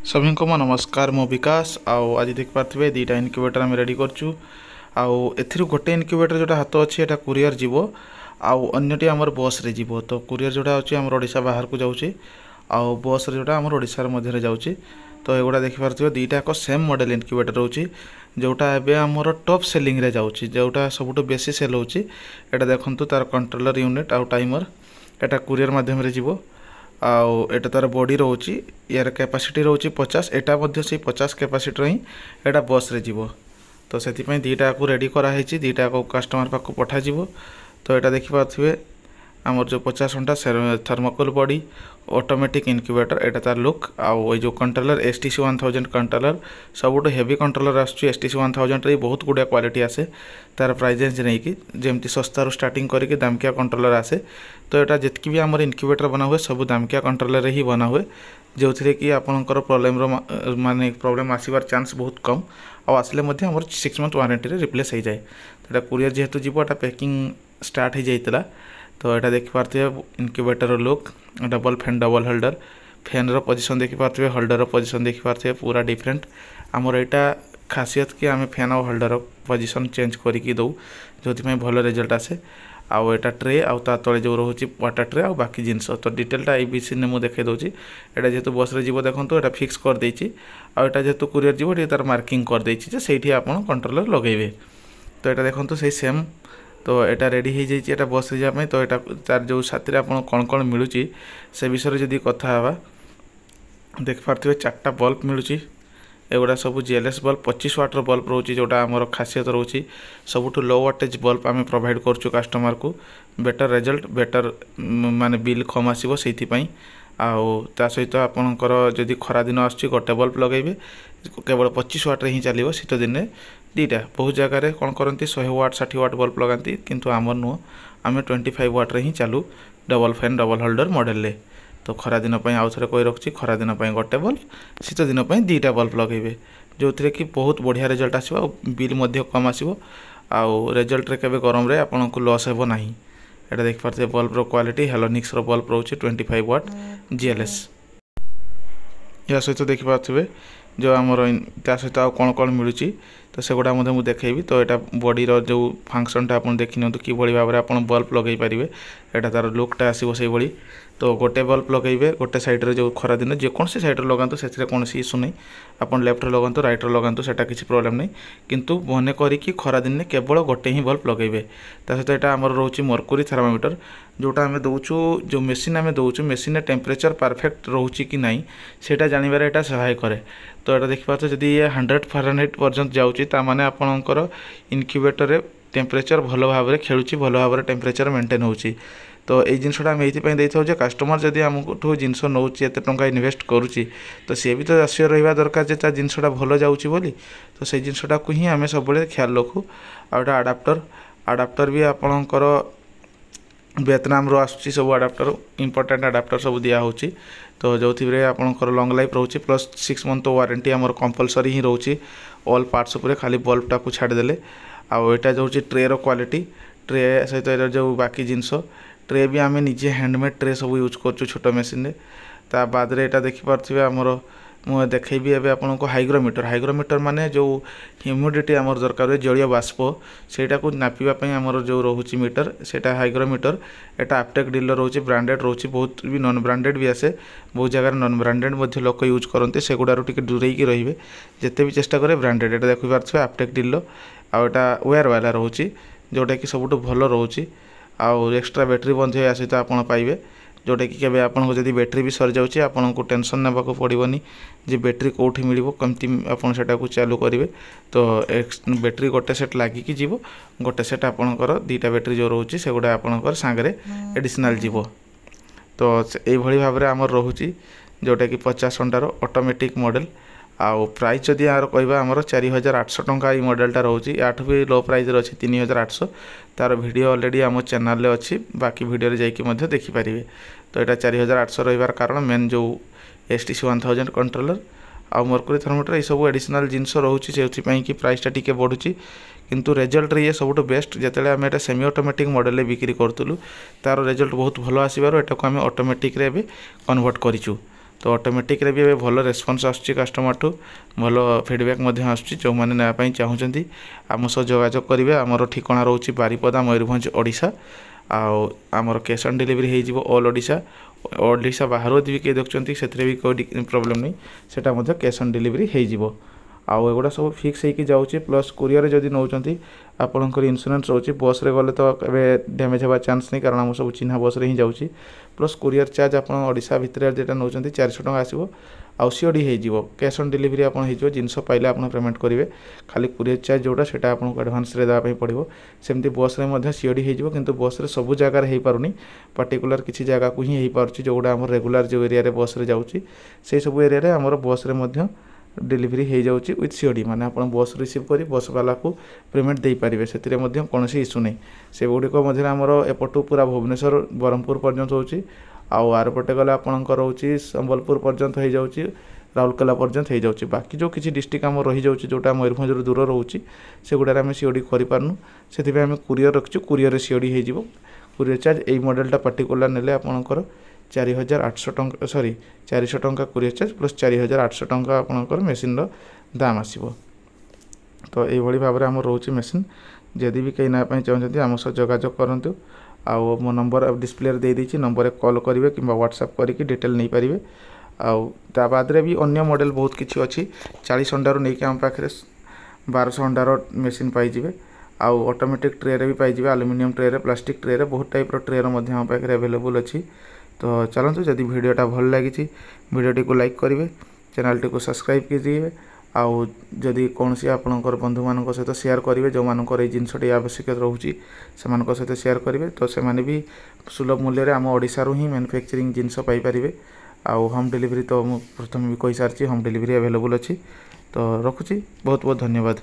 सभी को नमस्कार मो विकास आउ आज देख पारे दुईटा इनक्यूबेटर आम रेडी करचु आउ गोटे इनक्यूबेटर जोटा हाथ अच्छे एटा कुरियर जीव आउ अन्यटी आमर बस रे जीव तो कुरियर जोटा अच्छे आम ओडिशा बाहर को जाऊँगी आउ बस रे जोटा आम ओडिशार मध्य जाऊँगी तो एगुड़ा देखिपे दुईटा एक सेम मॉडल इनक्यूबेटर रोचे जोटा एबे आमर टॉप सेलिंग रे जाऊँगी जोटा सब बेसी सेल होची एटा देखंतु तार कंट्रोलर यूनिट आउ टाइमर एटा कुरियर माध्यम रे जीव आउ एटा तार बॉडी रोची यार कैपेसिटी रोची 50 एटा मध्य से 50 कैपेसिटी ही एटा बस रे जीव तो से दुईटा को रेडी कराई दुईटा को कस्टमर पाक पठा जीव तो एटा देखि पाथुवे आमर जो 50 घंटा थर्मोकोल बॉडी ऑटोमेटिक इनक्यूबेटर एटा तार लुक आउ जो कंट्रोलर STC 1000 कंट्रोलर सबुठ हेवी कंट्रोलर आसुची STC 1000 रे बहुत गुडा क्वालिटी आसे तार प्राइजेस नहीं कि जेमती सस्तारू स्टार्टिंग करके दामकिया कंट्रोलर आसे तो यहाँ जितकी भी आमर इनक्यूबेटर बना हुए सब दामकिया कंट्रोलर ही बना हुए जो थी कि आपंकर प्रोब्लेम माने प्रोब्लेम आसबार चांस बहुत कम आसले आम 6 मंथ वारंटी रिप्लेस हो जाए तो कुरियर जेहेतु जीव पैकिंग स्टार्ट हो जाता तो यहाँ देखिपे incubator look double fan double holder fan रो पोजीशन देखिपे होल्डर रो पोजीशन देखिपे पूरा डिफरेंट आमर यहाँ खासियत कि आम फैन और होल्डर पोजीशन चेंज करके दौ जो भल रिजल्ट आसे आउ एटा ट्रे आउ ता तले जो रोचे वाटर ट्रे आउ बाकी जिनस तो डिटेलटा ये विषय में मुझे देखा दूसरी एटा जेहेतु बस रे जीव देखो एटा फिक्स कर देछि आउ एटा जेहेतु कुरियर जीव ये तार मार्किंग कर देछि जे सेठी आपण कंट्रोलर लगेबे तो एटा देखो से सेम तो एटा रेडी हो जाइए एटा बस रे जाय तो एटा तार जो साथी आपण कौन कौन मिलूची से विषय जदि कथा हवा देख पार्थिबे 4टा बल्ब मिलूची एगुड़ा सब GLS बल्ब 25 वाटर बल्ब रोचे जोटा आमर खासियत रोचे सबुठ लो वाटेज बल्ब आम प्रोवाइड करचु कस्टमर को बेटर रिजल्ट बेटर माने बिल कम आसो से ता सहित आपणकर जदि खरा दिन आसुची गोटे बल्ब लगेबे केवल 25 वाट ही चलो शीत दिन दुईटा बहुत जगह कौन करती 100 वाट 60 वाट बल्ब लगाती किंतु आमर नुह आम 25 वाट ही चालू double fan double holder model रे तो खरा दिन आउ थे कही रखी खरा दिन गोटे बल्ब शीत दिन दुईटा बल्ब लगेबे जो थी कि बहुत बढ़िया रिजल्ट आसो बिल कम आसो आउ रिजल्ट रे केबे गरम रे आपन को लॉस हेबो नाही एटा देख पारते बल्ब रो क्वालिटी हेलोनिक्स रो बल्ब रोचे 25 वाट GLS या सहित देखि पाथबे जो आमर ता सहित आ कौन कौन मिलूची तो सेगुड़ा मुझे देखी तो यहाँ बॉडी रो जो फंक्शनटा आप देखी नि कि भाव में आप बल्ब लगे पारे एटा तार लुकटा आसो से भाई तो गोटे बल्ब लगेबे गोटे साइड रे जो खरा दिन जेकोसी साइड रे लगातु से कौन इश्यू नहीं आपन लेफ्ट रे लगातु राइट रे लगातु सेटा किसी प्रॉब्लम नहीं किंतु मन करी खरा दिन केवल गोटे ही बल्ब लगेबे ता सहित एटा हमर रोची मर्क्यूरी थर्मोमीटर जोटा आम दौचु जो मेसीन आम दौचु मेसीन टेम्परेचर परफेक्ट रोची कि नहीं सेटा जानिबार एटा सहाय करे तो यहाँ देखिपारे जदि ये 100 फारेनहाइट पर्यंत जाऊँगी तामाने आपणकर इनक्यूबेटर टेम्परेचर भल भाव में खेलुची भल भाव में टेम्परेचर मेंटेन होची तो ये जिनसा आम ये जे कस्टमर जदि आमठू जिनस नौ एत टंका इनवेस्ट करुच्ची तो सी भी तो आश्चर्य रहा दरकार जे जिनसा भल जाऊँगी बोली तो से जिनसा को ही आम सब ख्याल रखू आउटा आडाप्टर भी आपणकर वियतनाम रो आसुची सब आडाप्टर इंपोर्टेंट आडाप्टर सब दिया होची तो जो थी आपंकर लंग लाइफ रोचे प्लस 6 मंथ वारंटी आमर कंपलसरी ही रोचे ऑल पार्ट्स उपर खाली बल्ब टाक छाड़देले आउ एटा जो ट्रे रो क्वालिटी ट्रे सहित जो बाकी जिनस ट्रे भी आम निजे हैंडमेड ट्रे सब यूज कर छोट मेसीन ता बाद एटा देखिपे आमर मुझे देखी एवं आपन को हाइग्रोमीटर माने जो ह्यूमिडिटी आमर दरकार जलीय बाष्प सेटा को नापिबापी आमर जो रोचे मीटर सेटा हाइग्रोमीटर एटा एप्टेक डीलर रोचे ब्रांडेड रोचे बहुत भी नॉन ब्रांडेड भी आसे बहुत जगह नॉन ब्रांडेड लोक यूज करते से गुड़ारू टी दूरेकी रे जिते भी चेष्टा करे ब्रांडेड एटा देखि पारे एप्टेक डीलर आटा वेयर वाला रोचे जोटा कि सब भल रोचे आउ एक्स्ट्रा बैटेरी बंद हो सहित आप पाइबे जोटा कि केबे आपन जदि बैटेरी भी सरी जाउची आपन को टेंशन नेबा को पड़िबनी जे बैटेरी कोठी मिलिबो कमती आपन सेटा को चालू करिवे तो बैटेरी गोटे सेट लागी कि जीवो गोटे सेट आपनकर दुईटा बैटेरी जो रोची सेगुडा आपनकर सांगरे एडिशनल जीवो तो एई भली भाव रे हमर रहूची जोटा कि 50 घंटार ऑटोमेटिक मॉडल आउ प्राइस जदि यार कहवा आमर 4800 टंका ये मॉडलटा रोचे याठू भी लो प्राइस अच्छी 3800 तार वीडियो ऑलरेडी आम चैनल अच्छी बाकी वीडियो जाकि देखिपारे तो यहाँ 4800 रही कारण मेन जो STC 1000 कंट्रोलर आउ मर्क्यूरी थर्मोमीटर ये सब एडिशनल जिनस रोचे से कि प्राइसटा टी बढ़ुची किंतु रिजल्ट ये सब बेस्ट जिते आम एटा सेमी ऑटोमेटिक मॉडल बिक्री करूँ तार रिजल्ट बहुत भल आसबार एटा को आम ऑटोमेटिक रे कन्वर्ट करूँ तो ऑटोमेटिक रे भी ए भलो रेस्पॉन्स आछी कस्टमर ठू भलो फीडबैक मध्य आछी जो माने ना पई चाहुचंती आम सह जोगाजोग करिवे हमरो ठिकाना रहउची बारीपदा मयूरभंज ओडिशा आउ आमर कैश ऑन डिलीवरी हो जिवो ऑल ओडिशा बाहर भी किए देखुंत से भी कोई प्रॉब्लम नहीं सेटा मध्य कैश ऑन डिलीवरी हो जिवो आउ एगुड़ा सब फिक्स होगी जाऊँगी प्लस कुरियर जदि नौकरी आपंकर इन्शुरांस रोचे बस रे गले तो डैमेज होगा चांस नहीं कारण आम सब चिन्हा बस रे ही जाऊँगी प्लस कुरियर चार्ज आप ओडिशा भितर जेटा नौ 400 टका आसो आउ सीओडी हो कैश ऑन डिलीवरी आप जिनस पाइले आप पेमेंट करेंगे खाली कुरियर चार्ज जोटा से आपको एडवांस देवाई पड़ो सेमती बस रे सीओडी हो किंतु बस रे सब जगार हो पारुनी पर्टिकुलर किसी जगह को ही हो पार्टी जो गुड़ा रेगुलर जो एरिया बस रे जाऊँगी से सब एरिया आमर बस रे डिलीवरी हो जाऊँगी विथ सीओडी माने आप बस रिसीव कर बस वाला को पेमेंट दे पारे से कौन इश्यू नहीं से गुड़िक आमर एपटू पूरा भुवनेश्वर ब्रह्मपुर पर्यंत होची आउ आरपटे गले आपंकर रोचे संबलपुर पर्यंत हो जाऊँगी राउरकेला पर्यंत हो जाऊँगी बाकी जो किसी डिस्ट्रिक्ट आम रही जाऊँगी जोटा मयूरभंज दूर रोचे से गुड़ा आम सीओडी करूँ से आम कुरियर रखिचु कुरियर सीओडी हो कुरियर चार्ज यही मॉडलटा पर्टिकुलर नेले आपंकर 4800 टंका सॉरी 400 टंका कुरियर चार्ज प्लस 4800 टंका आपंकर मेसीन दाम आसो तो ये भाव में आम रोचे मेसीन जदि भी कहीं ना चाहते आम सह जोगाजोग करूँ आउ मो नंबर डिस्प्ले दे देती नंबर कॉल करेंगे कि व्हाट्सएप करके डिटेल नहीं पारे आउ ता बाद रे भी अन्य मॉडल बहुत किसी अच्छी 40 अंडार नहीं आम पाखे 1200 अंडार मेसीन पाइबे आउ ऑटोमेटिक ट्रे रे भी पाइबे एल्युमिनियम ट्रे रे प्लास्टिक ट्रे रे बहुत टाइप ट्रे आम पाखे अवेलेबल अच्छी तो चलते जदि वीडियोटा भल लगी वीडियोटी को लाइक करेंगे चैनल टी को सब्सक्राइब कीजिए आउ जदि कौन सी आपणकर बंधु मान सहित शेयर करेंगे जो मानकर ये जिनसटी आवश्यक रोचे से सहित शेयर करेंगे तो से भी सुलभ मूल्य आम ओडिशा ही मैन्युफैक्चरिंग जिनस पाइपर आउ होम डिलीवरी तो प्रथम भी कही सारी होम डिलीवरी अवेलेबल अच्छी तो रखुची बहुत बहुत धन्यवाद।